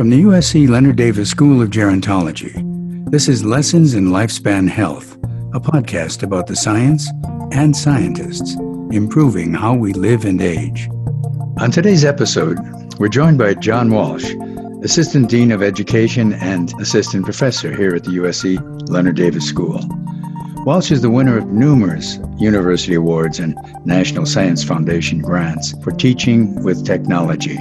From the USC Leonard Davis School of Gerontology, this is Lessons in Lifespan Health, a podcast about the science and scientists improving how we live and age. On today's episode, we're joined by John Walsh, Assistant Dean of Education and Assistant Professor here at the USC Leonard Davis School. Walsh is the winner of numerous university awards and National Science Foundation grants for teaching with technology.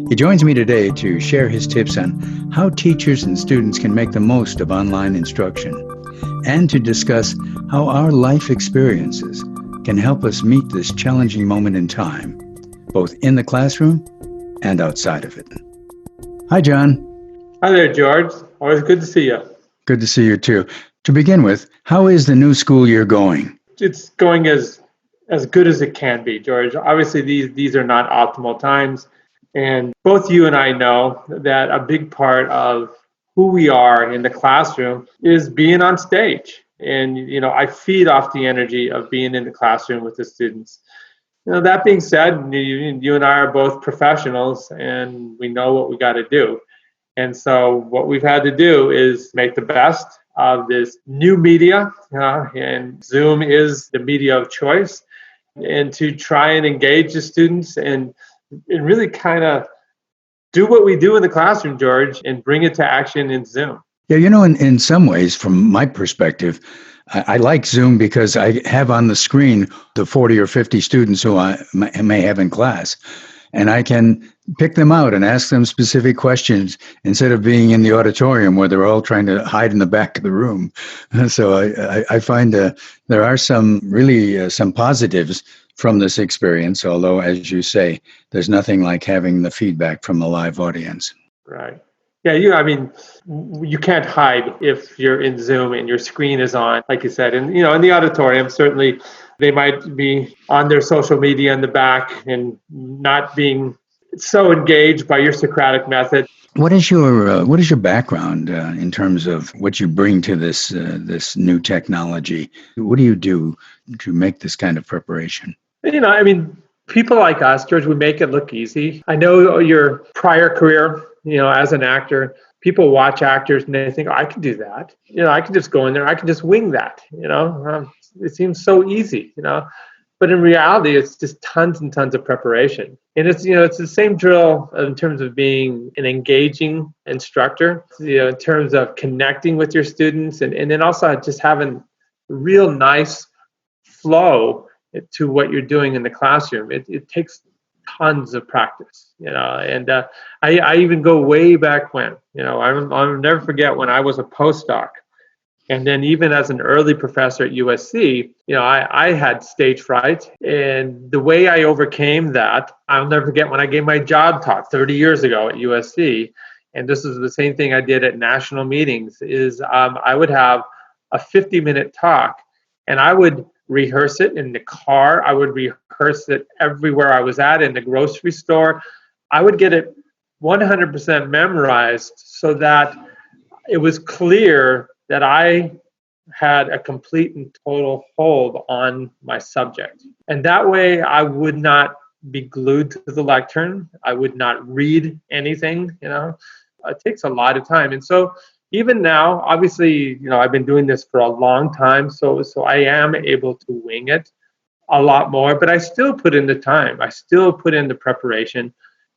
He joins me today to share his tips on how teachers and students can make the most of online instruction and to discuss how our life experiences can help us meet this challenging moment in time, both in the classroom and outside of it. Hi, John. Hi there, George. Always good to see you. Good to see you, too. To begin with, how is the new school year going? It's going as good as it can be, George. Obviously, these are not optimal times. And both you and I know that a big part of who we are in the classroom is being on stage. And, I feed off the energy of being in the classroom with the students. That being said, you and I are both professionals and we know what we got to do. And so what we've had to do is make the best of this new media, and Zoom is the media of choice, and to try and engage the students and really kind of do what we do in the classroom, George, and bring it to action in Zoom. Yeah, in some ways, from my perspective, I like Zoom because I have on the screen the 40 or 50 students who I may have in class, and I can pick them out and ask them specific questions instead of being in the auditorium where they're all trying to hide in the back of the room. So I find there are some positives from this experience, although, as you say, there's nothing like having the feedback from a live audience. Right. Yeah, you can't hide if you're in Zoom and your screen is on, like you said. And, in the auditorium, certainly they might be on their social media in the back and not being so engaged by your Socratic method. What is your background in terms of what you bring to this new technology? What do you do to make this kind of preparation? People like us, George, we make it look easy. I know your prior career, as an actor, people watch actors and they think, I can do that. I can just go in there. I can just wing that. It seems so easy, But in reality, it's just tons and tons of preparation. And it's the same drill in terms of being an engaging instructor, in terms of connecting with your students and then also just having real nice flow to what you're doing in the classroom. It takes tons of practice, and I even go way back when, I'll never forget when I was a postdoc. And then even as an early professor at USC, I had stage fright. And the way I overcame that, I'll never forget when I gave my job talk 30 years ago at USC. And this is the same thing I did at national meetings, is I would have a 50-minute talk and I would rehearse it in the car. I would rehearse it everywhere I was at, in the grocery store. I would get it 100% memorized so that it was clear that I had a complete and total hold on my subject. And that way I would not be glued to the lectern. I would not read anything, It takes a lot of time. And so even now, obviously, I've been doing this for a long time, so I am able to wing it a lot more, but I still put in the time. I still put in the preparation.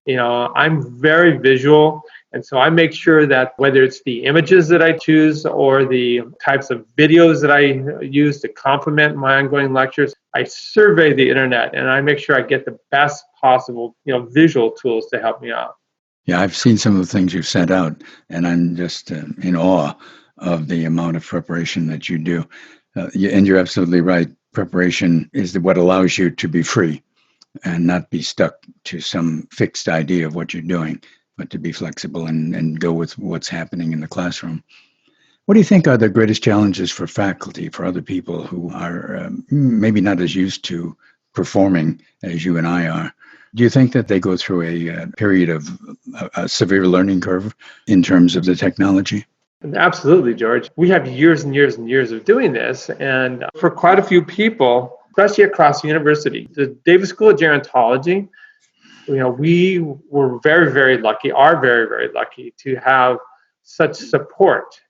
I'm very visual, and so I make sure that whether it's the images that I choose or the types of videos that I use to complement my ongoing lectures, I survey the internet and I make sure I get the best possible, visual tools to help me out. Yeah, I've seen some of the things you've sent out, and I'm just in awe of the amount of preparation that you do. And you're absolutely right. Preparation is what allows you to be free and not be stuck to some fixed idea of what you're doing, but to be flexible and go with what's happening in the classroom. What do you think are the greatest challenges for faculty, for other people who are maybe not as used to performing as you and I are? Do you think that they go through a period of a severe learning curve in terms of the technology? Absolutely, George. We have years and years and years of doing this. And for quite a few people, especially across the university, the Davis School of Gerontology we were very, very lucky, are very, very lucky to have such support,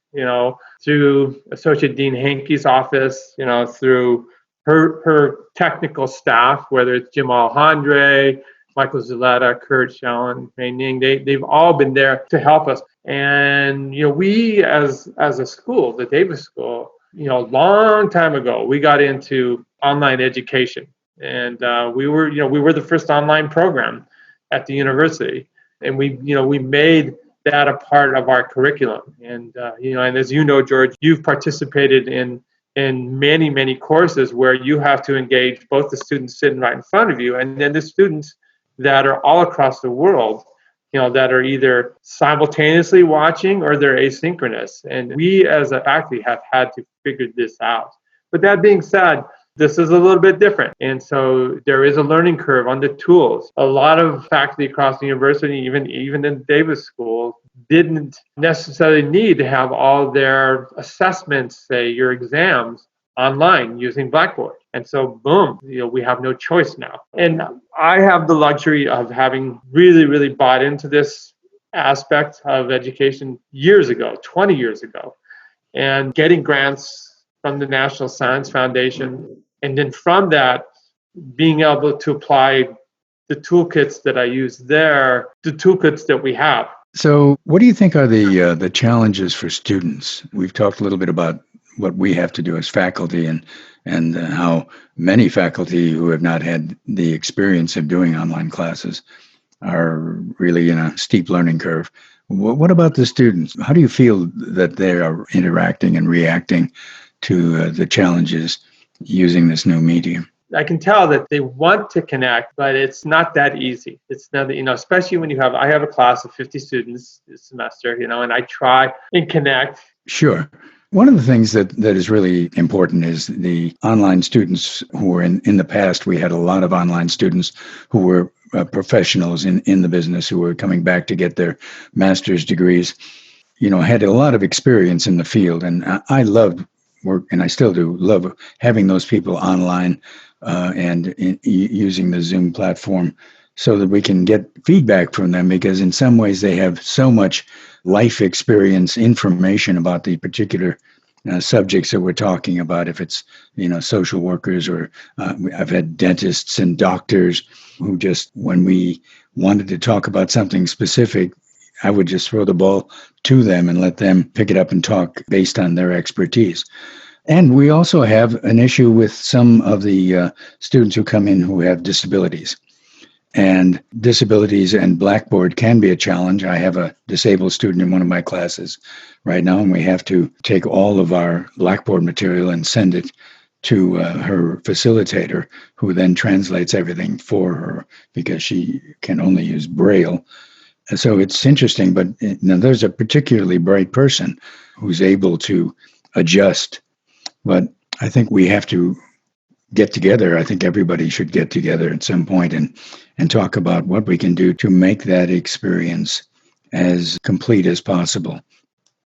through Associate Dean Hankey's office, through her technical staff, whether it's Jim Alejandre, Michael Zuleta, Kurt Shellen, Mei Ning, they've all been there to help us. And, we as a school, the Davis School, a long time ago, we got into online education. And we were the first online program at the university. And we made that a part of our curriculum. And, and as you know, George, you've participated in many, many courses where you have to engage both the students sitting right in front of you and then the students that are all across the world, that are either simultaneously watching or they're asynchronous. And we as a faculty have had to figure this out. But that being said, this is a little bit different. And so there is a learning curve on the tools. A lot of faculty across the university, even in Davis School, didn't necessarily need to have all their assessments, say your exams, online using Blackboard. And so, boom, we have no choice now. And I have the luxury of having really, really bought into this aspect of education years ago, 20 years ago, and getting grants from the National Science Foundation. And then from that, being able to apply the toolkits that I use there, the toolkits that we have. So what do you think are the challenges for students? We've talked a little bit about what we have to do as faculty and how many faculty who have not had the experience of doing online classes are really in a steep learning curve. What about the students? How do you feel that they are interacting and reacting to the challenges using this new medium? I can tell that they want to connect, but it's not that easy. It's not, especially when I have a class of 50 students this semester, and I try and connect. Sure. One of the things that is really important is the online students who were in the past. We had a lot of online students who were professionals in the business who were coming back to get their master's degrees, had a lot of experience in the field. And I loved work, and I still do love having those people online and using the Zoom platform so that we can get feedback from them, because in some ways they have so much life experience, information about the particular subjects that we're talking about. If it's, social workers, or I've had dentists and doctors who just, when we wanted to talk about something specific, I would just throw the ball to them and let them pick it up and talk based on their expertise. And we also have an issue with some of the students who come in who have disabilities. And disabilities and Blackboard can be a challenge. I have a disabled student in one of my classes right now, and we have to take all of our Blackboard material and send it to her facilitator, who then translates everything for her because she can only use Braille. So it's interesting, but there's a particularly bright person who's able to adjust. But I think we have to get together. I think everybody should get together at some point and talk about what we can do to make that experience as complete as possible.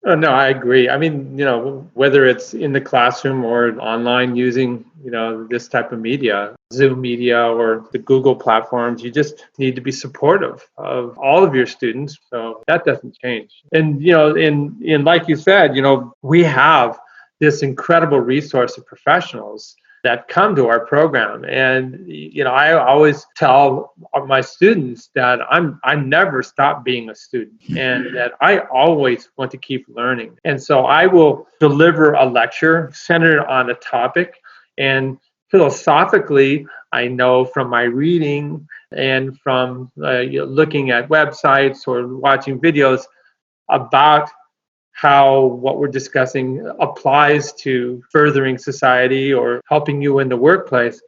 Oh, no, I agree. I mean, whether it's in the classroom or online using, this type of media, Zoom media or the Google platforms, you just need to be supportive of all of your students. So that doesn't change. And, in like you said, we have this incredible resource of professionals that come to our program. And, I always tell my students that I never stop being a student and that I always want to keep learning. And so I will deliver a lecture centered on a topic. And philosophically, I know from my reading and from looking at websites or watching videos about how what we're discussing applies to furthering society or helping you in the workplace.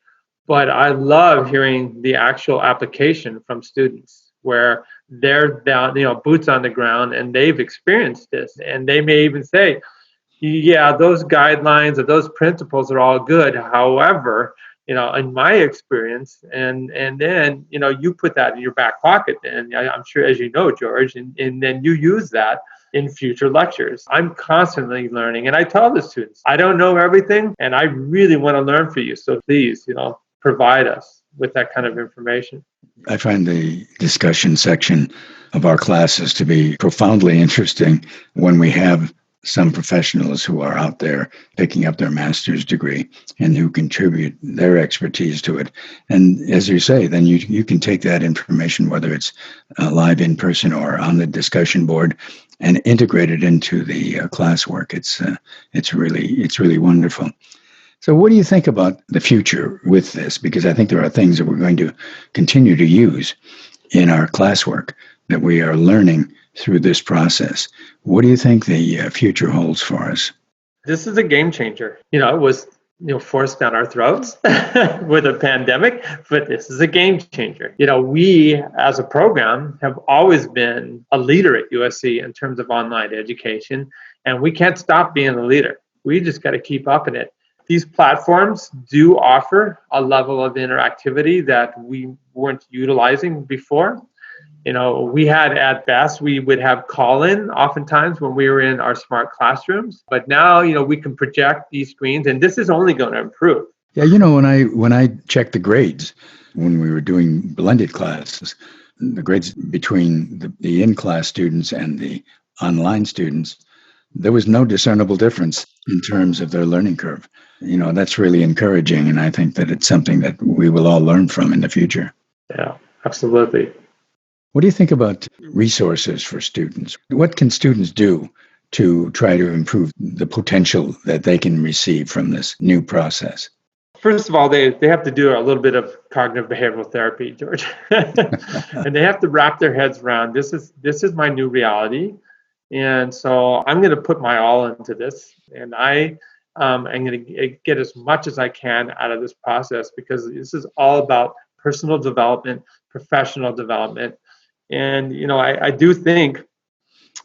But I love hearing the actual application from students where they're down, boots on the ground, and they've experienced this. And they may even say, yeah, those guidelines or those principles are all good. However, in my experience, and then, you put that in your back pocket. And I'm sure, as you know, George, and then you use that in future lectures. I'm constantly learning. And I tell the students, I don't know everything, and I really want to learn for you. So please, provide us. with that kind of information. I find the discussion section of our classes to be profoundly interesting when we have some professionals who are out there picking up their master's degree and who contribute their expertise to it. And as you say, then you can take that information, whether it's live in person or on the discussion board, and integrate it into the classwork. It's really wonderful. So what do you think about the future with this? Because I think there are things that we're going to continue to use in our classwork that we are learning through this process. What do you think the future holds for us? This is a game changer. It was forced down our throats with a pandemic, but this is a game changer. We as a program have always been a leader at USC in terms of online education, and we can't stop being a leader. We just got to keep up in it. These platforms do offer a level of interactivity that we weren't utilizing before. We had at best, we would have call-in oftentimes when we were in our smart classrooms. But now, we can project these screens, and this is only going to improve. Yeah, when I checked the grades, when we were doing blended classes, the grades between the in-class students and the online students, there was no discernible difference in terms of their learning curve. That's really encouraging, and I think that it's something that we will all learn from in the future. Yeah, absolutely. What do you think about resources for students? What can students do to try to improve the potential that they can receive from this new process? First of all, they have to do a little bit of cognitive behavioral therapy, George. And they have to wrap their heads around, this is my new reality. And so I'm going to put my all into this. And I'm going to get as much as I can out of this process, because this is all about personal development, professional development. And, I do think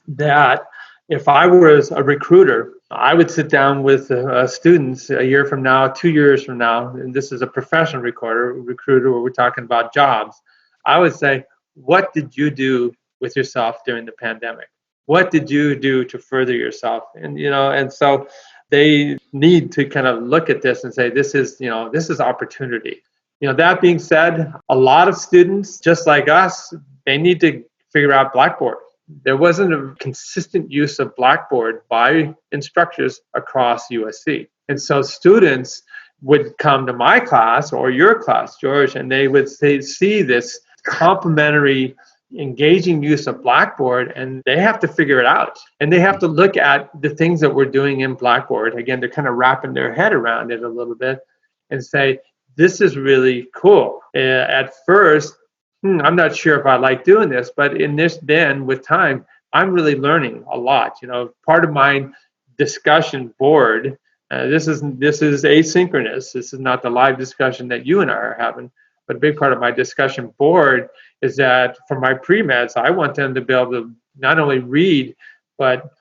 that if I was a recruiter, I would sit down with students a year from now, 2 years from now, and this is a professional recruiter where we're talking about jobs. I would say, what did you do with yourself during the pandemic? What did you do to further yourself? And so they need to kind of look at this and say, this is opportunity. That being said, a lot of students, just like us, they need to figure out Blackboard. There wasn't a consistent use of Blackboard by instructors across USC. And so students would come to my class or your class, George, and they would see this complementary, engaging use of Blackboard, and they have to figure it out. And they have to look at the things that we're doing in Blackboard. Again, they're kind of wrapping their head around it a little bit and say, this is really cool. At first, I'm not sure if I like doing this, but then with time, I'm really learning a lot. Part of my discussion board, this is asynchronous. This is not the live discussion that you and I are having, but a big part of my discussion board is that for my pre-meds, I want them to be able to not only read, but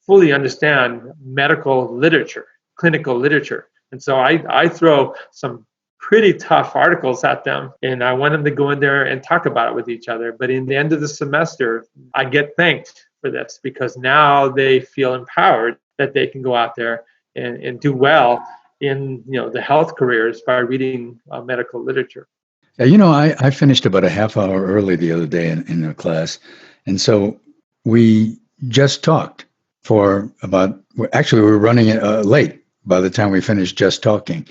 fully understand medical literature, clinical literature. And so I throw some pretty tough articles at them, and I want them to go in there and talk about it with each other. But in the end of the semester, I get thanked for this, because now they feel empowered that they can go out there and do well in the health careers by reading medical literature. I finished about a half hour early the other day in a class, and so we just talked for about. Actually, we were running late by the time we finished just talking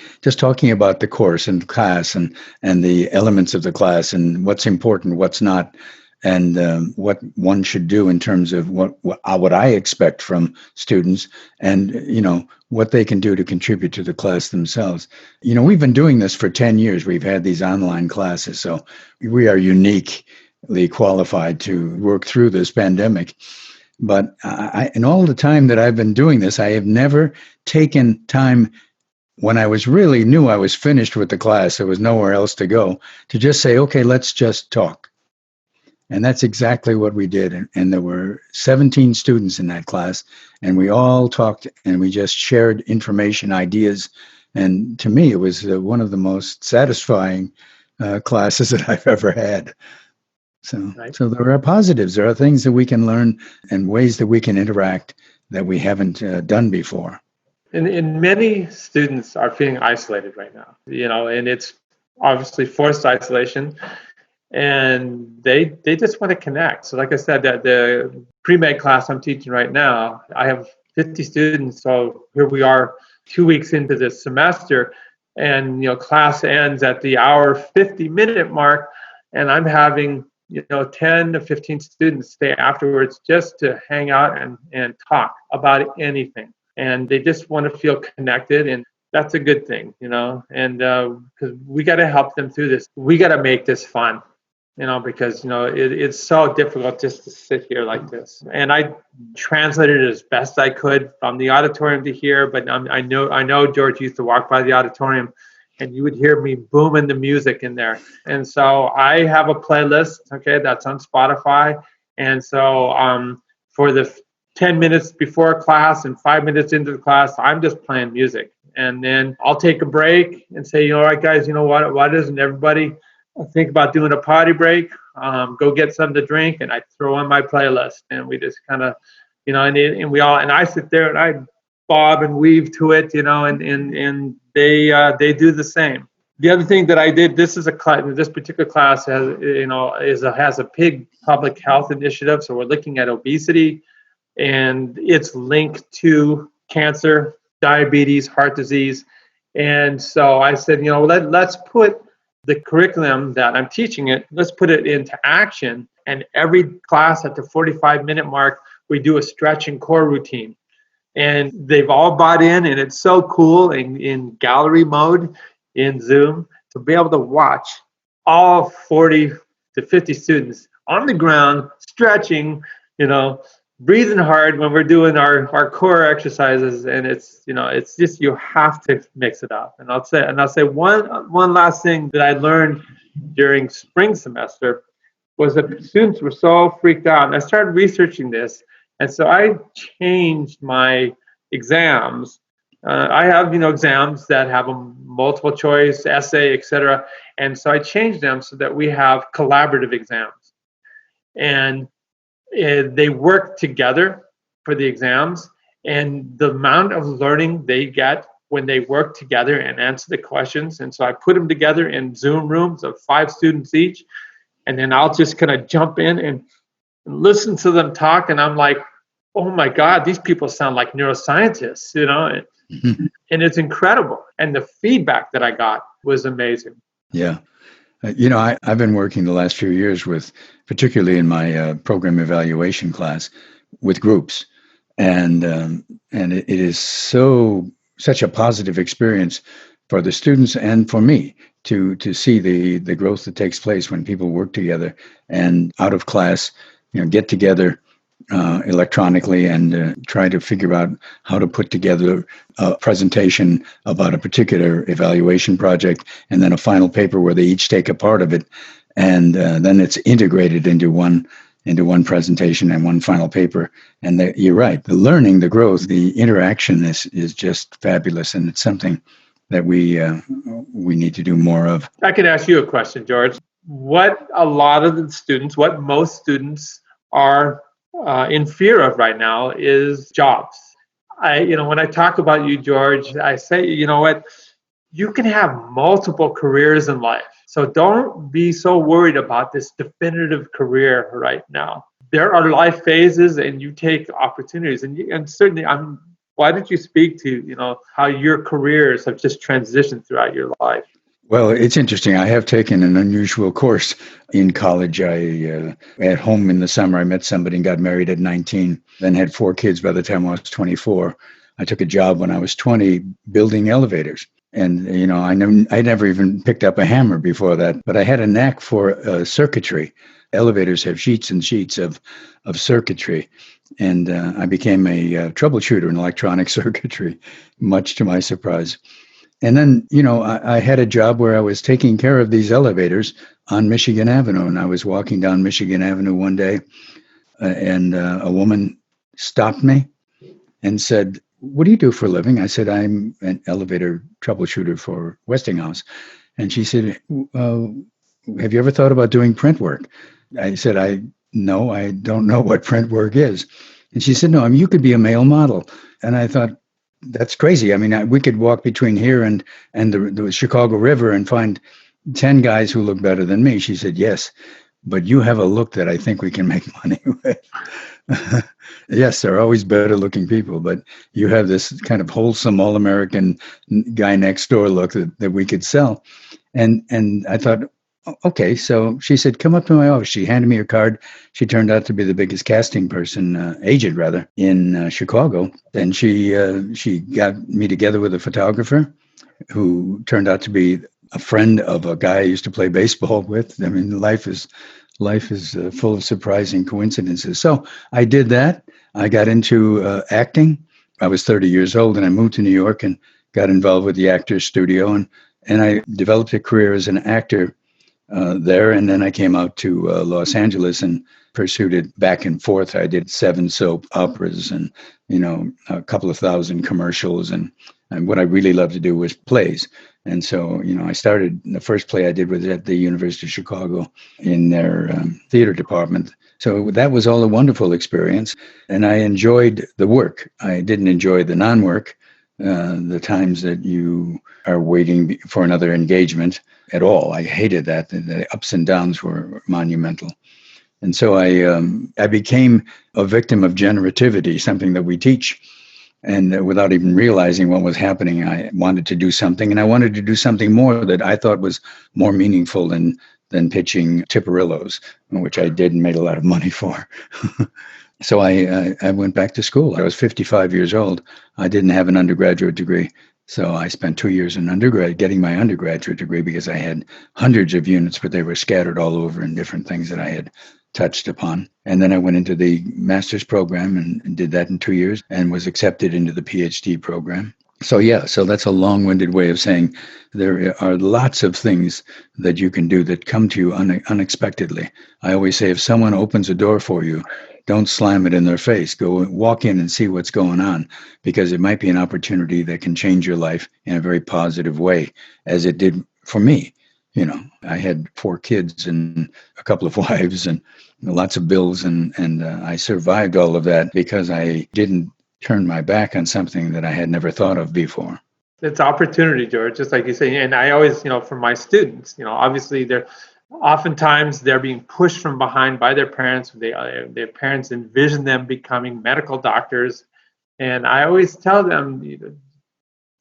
about the course and class and the elements of the class and what's important, what's not, and what one should do in terms of what I expect from students, and what they can do to contribute to the class themselves. We've been doing this for 10 years. We've had these online classes, so we are uniquely qualified to work through this pandemic. But in all the time that I've been doing this, I have never taken time when I knew I was finished with the class, there was nowhere else to go, to just say, okay, let's just talk. And that's exactly what we did. And there were 17 students in that class, and we all talked and we just shared information, ideas. And to me, it was one of the most satisfying classes that I've ever had. So there are positives. There are things that we can learn and ways that we can interact that we haven't done before. And many students are feeling isolated right now, and it's obviously forced isolation, and they just want to connect. So like I said, that the pre-med class I'm teaching right now, I have 50 students. So here we are 2 weeks into this semester, and class ends at the hour 50-minute mark, and I'm having 10 to 15 students stay afterwards just to hang out and talk about anything, and they just want to feel connected, and that's a good thing, and because we got to help them through this. We got to make this fun, because it's so difficult just to sit here like this. And I translated it as best I could from the auditorium to here, but I know George used to walk by the auditorium, and you would hear me booming the music in there. And so I have a playlist, okay, that's on Spotify. And so for the 10 minutes before class and 5 minutes into the class, I'm just playing music. And then I'll take a break and say, all right, guys, why doesn't everybody think about doing a potty break? Go get something to drink, and I throw on my playlist, and we just kind of, and I sit there and I bob and weave to it, and they do the same. The other thing that I did, this particular class has a big public health initiative, so we're looking at obesity, and it's linked to cancer, diabetes, heart disease, and so I said, let's put the curriculum that I'm teaching let's put it into action. And every class at the 45-minute mark, we do a stretch and core routine. And they've all bought in, and it's so cool in gallery mode in Zoom to be able to watch all 40 to 50 students on the ground, stretching, breathing hard when we're doing our core exercises. And it's just, you have to mix it up. And I'll say one last thing that I learned during spring semester was that students were so freaked out. And I started researching this. And so I changed my exams. I have, exams that have a multiple choice, essay, etc. And so I changed them so that we have collaborative exams. And they work together for the exams, and the amount of learning they get when they work together and answer the questions. And so I put them together in Zoom rooms of 5 students each, and then I'll just kind of jump in and listen to them talk, and I'm like, oh my God, these people sound like neuroscientists, and it's incredible. And the feedback that I got was amazing. Yeah. I've been working the last few years with, particularly in my program evaluation class, with groups, and it is such a positive experience for the students and for me to see the growth that takes place when people work together and out of class, get together electronically and try to figure out how to put together a presentation about a particular evaluation project, and then a final paper where they each take a part of it, and then it's integrated into one presentation and one final paper. And you're right, the learning, the growth, the interaction is just fabulous, and it's something that we need to do more of. I can ask you a question, George. What most students are in fear of right now is jobs. When I talk about you, George, I say, you can have multiple careers in life. So don't be so worried about this definitive career right now. There are life phases, and you take opportunities. And certainly, why don't you speak to, how your careers have just transitioned throughout your life? Well, it's interesting. I have taken an unusual course in college. At home in the summer, I met somebody and got married at 19, then had 4 kids by the time I was 24. I took a job when I was 20 building elevators. And, I never even picked up a hammer before that, but I had a knack for circuitry. Elevators have sheets and sheets of circuitry. And I became a troubleshooter in electronic circuitry, much to my surprise. And then, I had a job where I was taking care of these elevators on Michigan Avenue. And I was walking down Michigan Avenue one day, and a woman stopped me and said, "What do you do for a living?" I said, "I'm an elevator troubleshooter for Westinghouse." And she said, "Have you ever thought about doing print work?" I said, "No, I don't know what print work is." And she said, "No, you could be a male model." And I thought, that's crazy. We could walk between here and the Chicago River and find, 10 guys who look better than me. She said, yes, but you have a look that I think we can make money with. Yes, there are always better looking people, but you have this kind of wholesome all-American guy next door look that we could sell. And I thought, okay. So she said, come up to my office. She handed me her card. She turned out to be the biggest casting person, agent rather, in Chicago. And she got me together with a photographer who turned out to be a friend of a guy I used to play baseball with. I mean, life is full of surprising coincidences. So I did that. I got into acting. I was 30 years old, and I moved to New York and got involved with the Actors Studio, and I developed a career as an actor there. And then I came out to Los Angeles and pursued it back and forth. I did 7 soap operas and, a couple of thousand commercials. And what I really loved to do was plays. And so, I started, the first play I did was at the University of Chicago in their theater department. So that was all a wonderful experience. And I enjoyed the work. I didn't enjoy the non-work, the times that you are waiting for another engagement at all. I hated that. The ups and downs were monumental. And so I became a victim of generativity, something that we teach. And without even realizing what was happening, I wanted to do something, and I wanted to do something more that I thought was more meaningful than pitching Tipperillos, which I did and made a lot of money for. So I went back to school. I was 55 years old. I didn't have an undergraduate degree. So I spent 2 years in undergrad getting my undergraduate degree because I had hundreds of units, but they were scattered all over in different things that I had touched upon. And then I went into the master's program and did that in 2 years and was accepted into the PhD program. So that's a long-winded way of saying there are lots of things that you can do that come to you unexpectedly. I always say if someone opens a door for you, don't slam it in their face. Go walk in and see what's going on, because it might be an opportunity that can change your life in a very positive way, as it did for me. I had 4 kids and a couple of wives and lots of bills, and I survived all of that because I didn't turn my back on something that I had never thought of before. It's opportunity, George, just like you say. And I always, for my students, obviously oftentimes they're being pushed from behind by their parents. Their parents envision them becoming medical doctors. And I always tell them,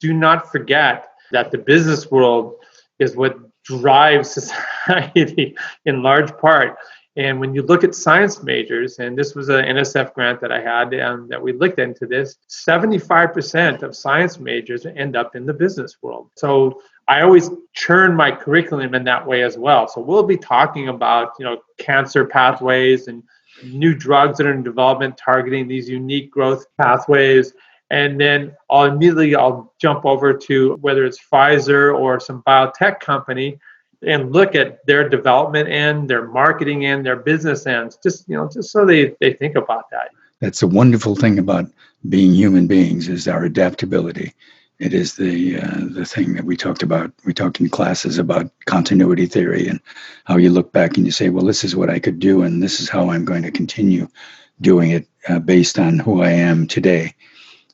do not forget that the business world is what drives society in large part. And when you look at science majors, and this was an NSF grant that I had that we looked into this, 75% of science majors end up in the business world. So I always churn my curriculum in that way as well. So we'll be talking about, cancer pathways and new drugs that are in development targeting these unique growth pathways. And then I'll jump over to whether it's Pfizer or some biotech company and look at their development end, their marketing end, their business ends, just so they think about that. That's a wonderful thing about being human beings, is our adaptability. It is the thing that we talked about. We talked in classes about continuity theory and how you look back and you say, well, this is what I could do, and this is how I'm going to continue doing it based on who I am today.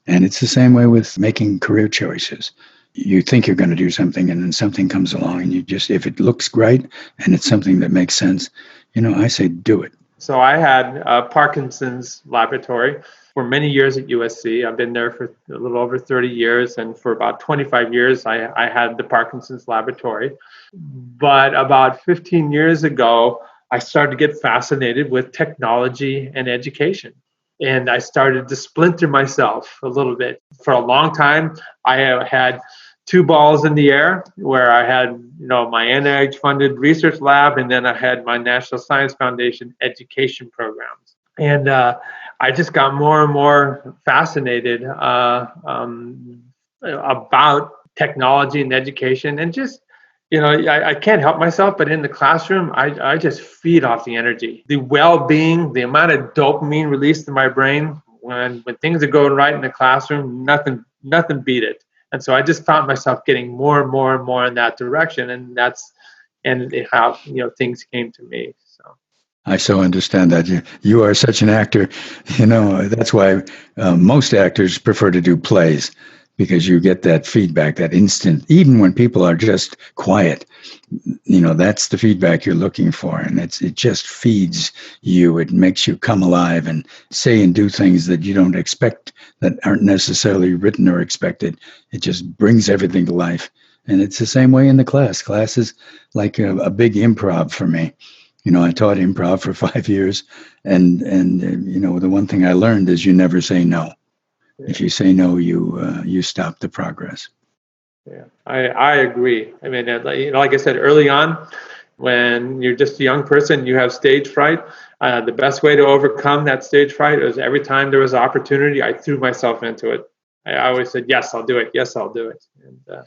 And it's the same way with making career choices. You think you're going to do something, and then something comes along, and if it looks right and it's something that makes sense, I say do it. So I had Parkinson's laboratory for many years at USC. I've been there for a little over 30 years, and for about 25 years, I had the Parkinson's laboratory. But about 15 years ago, I started to get fascinated with technology and education. And I started to splinter myself a little bit. For a long time, I had 2 balls in the air, where I had, my NIH-funded research lab, and then I had my National Science Foundation education programs. And I just got more and more fascinated about technology and education, and just, I can't help myself, but in the classroom, I just feed off the energy, the well-being, the amount of dopamine released in my brain when things are going right in the classroom. Nothing beat it. And so I just found myself getting more and more and more in that direction, and that's how things came to me. So I so understand that you are such an actor. That's why most actors prefer to do plays. because you get that feedback, that instant, even when people are just quiet. That's the feedback you're looking for, and it just feeds you. It makes you come alive and say and do things that you don't expect, that aren't necessarily written or expected. It just brings everything to life. And it's the same way in the class. Class is like a big improv for me. I taught improv for 5 years, and the one thing I learned is you never say no. If you say no, you stop the progress. Yeah, I agree. I mean, like I said early on, when you're just a young person, you have stage fright. The best way to overcome that stage fright is every time there was opportunity, I threw myself into it. I always said, yes, I'll do it. Yes, I'll do it.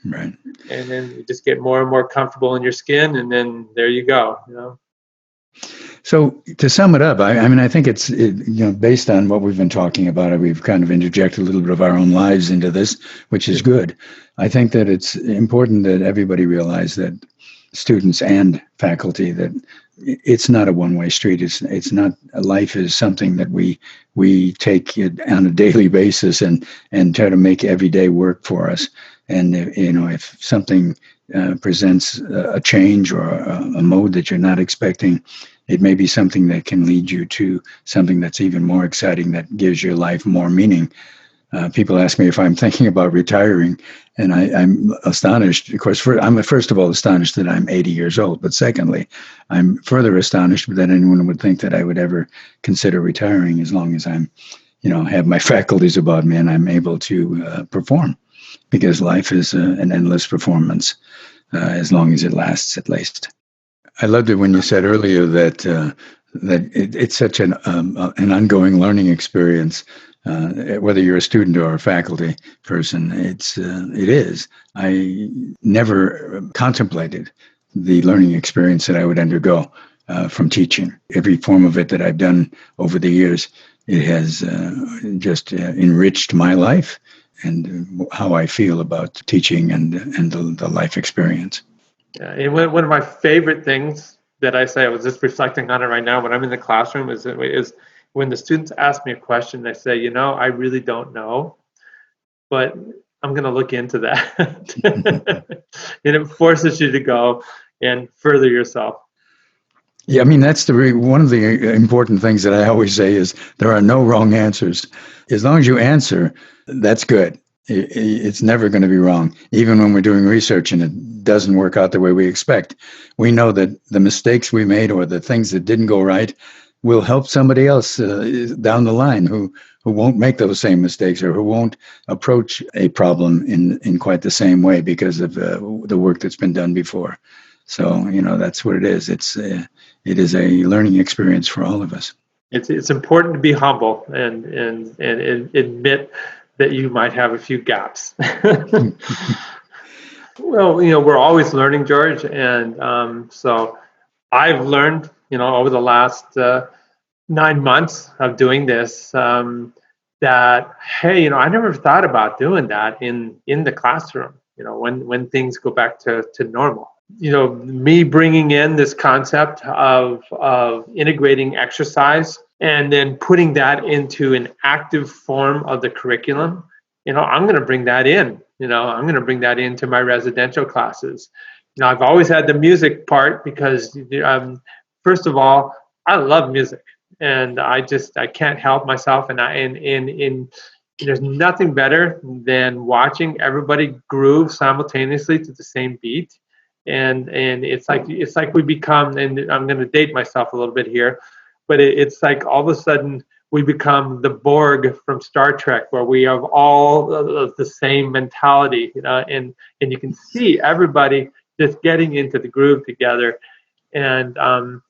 Right. And then you just get more and more comfortable in your skin, and then there you go. So to sum it up, I mean, I think it's based on what we've been talking about, we've kind of interjected a little bit of our own lives into this, which is good. I think that it's important that everybody realize that students and faculty, that it's not a one-way street. It's not. Life is something that we take it on a daily basis and try to make every day work for us. And if something presents a change or a mode that you're not expecting, it may be something that can lead you to something that's even more exciting, that gives your life more meaning. People ask me if I'm thinking about retiring, and I'm astonished. Of course, I'm first of all astonished that I'm 80 years old, but secondly, I'm further astonished that anyone would think that I would ever consider retiring, as long as I'm, have my faculties about me and I'm able to perform, because life is an endless performance, as long as it lasts, at least. I loved it when you said earlier that it's such an ongoing learning experience, whether you're a student or a faculty person. It is. I never contemplated the learning experience that I would undergo from teaching. Every form of it that I've done over the years, it has just enriched my life and how I feel about teaching and the life experience. Yeah, and one of my favorite things that I say, I was just reflecting on it right now when I'm in the classroom, is when the students ask me a question, they say, I really don't know, but I'm going to look into that. And it forces you to go and further yourself. Yeah, I mean, that's one of the important things that I always say is there are no wrong answers. As long as you answer, that's good. It's never going to be wrong. Even when we're doing research and it doesn't work out the way we expect, we know that the mistakes we made or the things that didn't go right will help somebody else down the line who won't make those same mistakes, or who won't approach a problem in quite the same way because of the work that's been done before. So, that's what it is. It is a learning experience for all of us. It's important to be humble and admit that you might have a few gaps. Well, we're always learning, George, and so I've learned, over the last 9 months of doing this, that hey, I never thought about doing that in the classroom. When things go back to normal. Me bringing in this concept of integrating exercise and then putting that into an active form of the curriculum. I'm going to bring that in. I'm going to bring that into my residential classes. I've always had the music part because, first of all, I love music, and I can't help myself, and there's nothing better than watching everybody groove simultaneously to the same beat. And it's like we become, and I'm going to date myself a little bit here, but it's like all of a sudden we become the Borg from Star Trek, where we have all of the same mentality, and you can see everybody just getting into the groove together. And I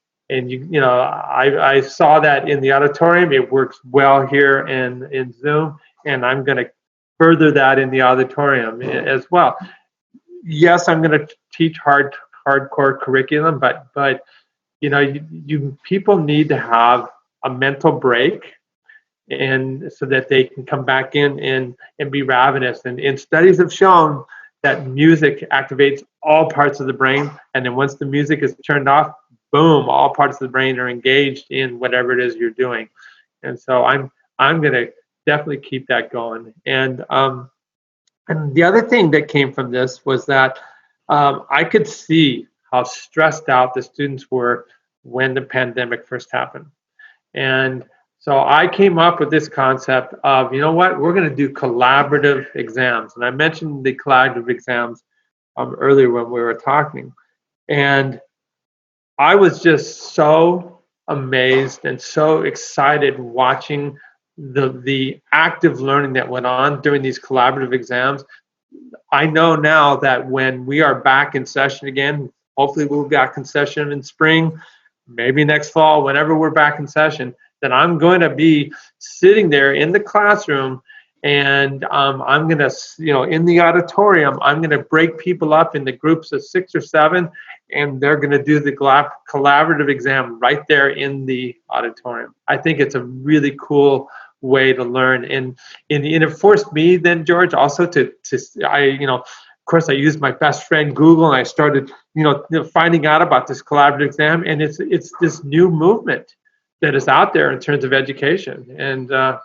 saw that in the auditorium. It works well here in Zoom, and I'm going to further that in the auditorium as well. Yes, I'm going to teach hardcore curriculum, but you people need to have a mental break, and so that they can come back in and be ravenous. And studies have shown that music activates all parts of the brain, and then once the music is turned off, boom, all parts of the brain are engaged in whatever it is you're doing. And so I'm going to definitely keep that going. And And the other thing that came from this was that I could see how stressed out the students were when the pandemic first happened. And so I came up with this concept of, you know what, we're going to do collaborative exams. And I mentioned the collaborative exams earlier when we were talking. And I was just so amazed and so excited watching the active learning that went on during these collaborative exams. I know now that when we are back in session again, hopefully we'll be back in session in spring, maybe next fall, whenever we're back in session, that I'm going to be sitting there in the classroom and I'm going to, in the auditorium, I'm going to break people up into groups of 6 or 7, and they're going to do the collaborative exam right there in the auditorium. I think it's a really cool way to learn, and it forced me then, George, also to of course I used my best friend Google, and I started finding out about this collaborative exam, and it's this new movement that is out there in terms of education. And I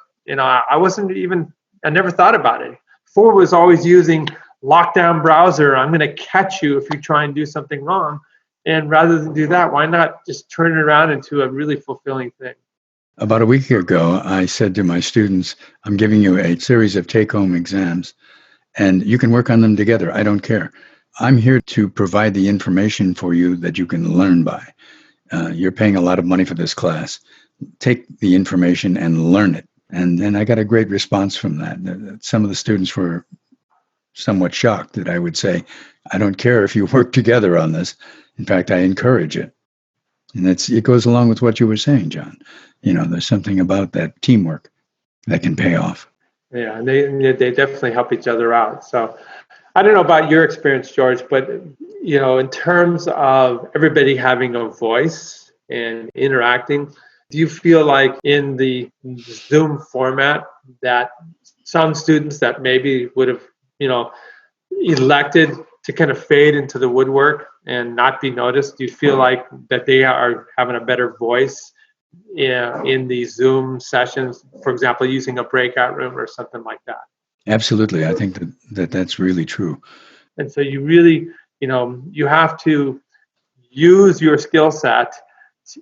never thought about it. Before was always using lockdown browser. I'm going to catch you if you try and do something wrong. And rather than do that, why not just turn it around into a really fulfilling thing? About a week ago, I said to my students, I'm giving you a series of take-home exams, and you can work on them together. I don't care. I'm here to provide the information for you that you can learn by. You're paying a lot of money for this class. Take the information and learn it. And I got a great response from that. Some of the students were somewhat shocked that I would say, I don't care if you work together on this. In fact, I encourage it. And it goes along with what you were saying, John. There's something about that teamwork that can pay off. Yeah, and they definitely help each other out. So I don't know about your experience, George, but in terms of everybody having a voice and interacting, do you feel like in the Zoom format that some students that maybe would have, elected to kind of fade into the woodwork and not be noticed, do you feel like that they are having a better voice in these Zoom sessions, for example, using a breakout room or something like that? Absolutely. I think that's really true. And so you really, you have to use your skill set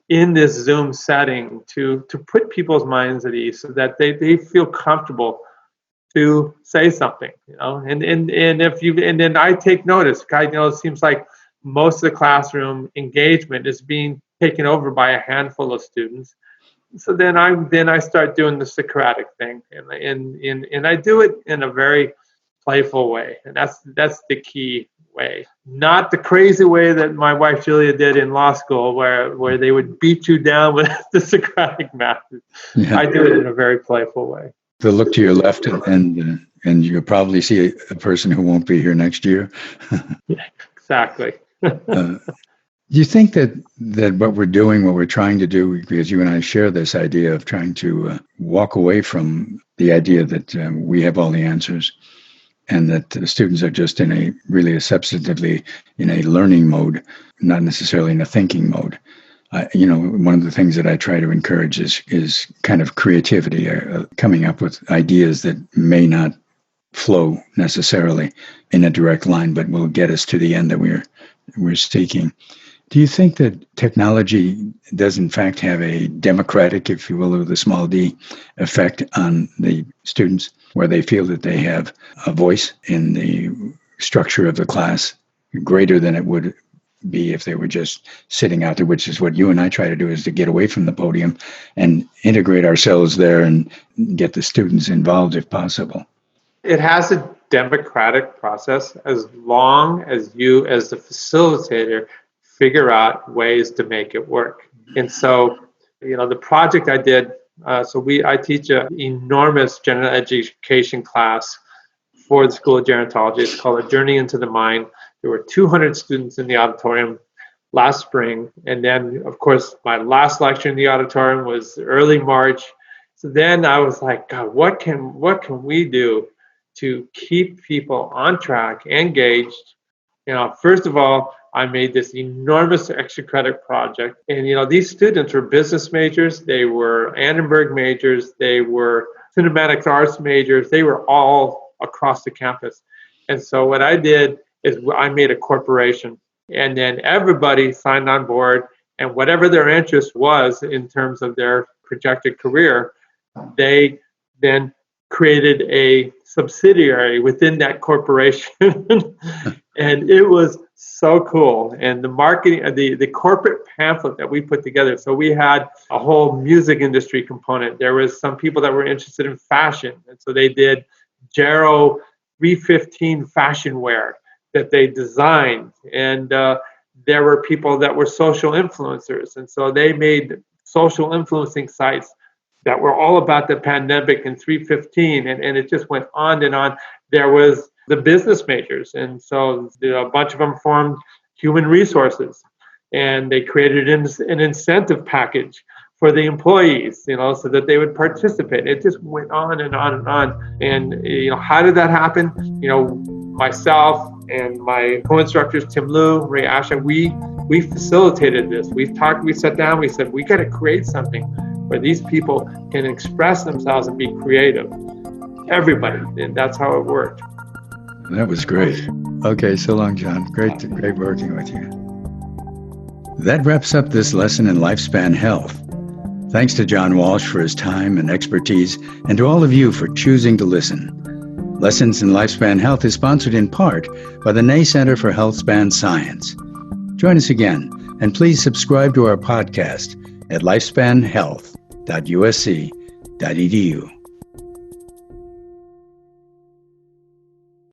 in this Zoom setting to put people's minds at ease so that they feel comfortable to say something, and then I take notice. It seems like most of the classroom engagement is being taken over by a handful of students. So then I start doing the Socratic thing, and I do it in a very playful way, and that's the key way, not the crazy way that my wife Julia did in law school, where they would beat you down with the Socratic method. Yeah. I do it in a very playful way. They'll look to your left, and you'll probably see a person who won't be here next year. Yeah, exactly. Do you think that what we're trying to do, because you and I share this idea of trying to walk away from the idea that we have all the answers, and that the students are just substantively in a learning mode, not necessarily in a thinking mode? One of the things that I try to encourage is kind of creativity, coming up with ideas that may not flow necessarily in a direct line, but will get us to the end that we're seeking. Do you think that technology does in fact have a democratic, if you will, with a small d, effect on the students, where they feel that they have a voice in the structure of the class greater than it would be if they were just sitting out there, which is what you and I try to do, is to get away from the podium and integrate ourselves there and get the students involved if possible? It has a democratic process as long as you, as the facilitator, figure out ways to make it work. And so, the project I did, I teach an enormous general education class for the School of Gerontology. It's called A Journey into the Mind. There were 200 students in the auditorium last spring. And then, of course, my last lecture in the auditorium was early March. So then I was like, God, what can we do to keep people on track, engaged? First of all, I made this enormous extra credit project. And, these students were business majors. They were Annenberg majors. They were cinematic arts majors. They were all across the campus. And so what I did is I made a corporation, and then everybody signed on board, and whatever their interest was in terms of their projected career, they then created a subsidiary within that corporation. And it was so cool. And the marketing, the corporate pamphlet that we put together, so we had a whole music industry component. There was some people that were interested in fashion, and so they did Gero 315 fashion wear that they designed. And there were people that were social influencers, and so they made social influencing sites that were all about the pandemic and 315, and it just went on and on. There was the business majors, and so a bunch of them formed human resources, and they created an incentive package for the employees, so that they would participate. It just went on and on and on. And how did that happen? Myself and my co-instructors, Tim Liu, Ray Asha, we facilitated this. We sat down, we said, we got to create something where these people can express themselves and be creative. Everybody, and that's how it worked. That was great. Okay, so long, John. Great working with you. That wraps up this lesson in lifespan health. Thanks to John Walsh for his time and expertise, and to all of you for choosing to listen. Lessons in Lifespan Health is sponsored in part by the Ney Center for Healthspan Science. Join us again, and please subscribe to our podcast at lifespanhealth.usc.edu.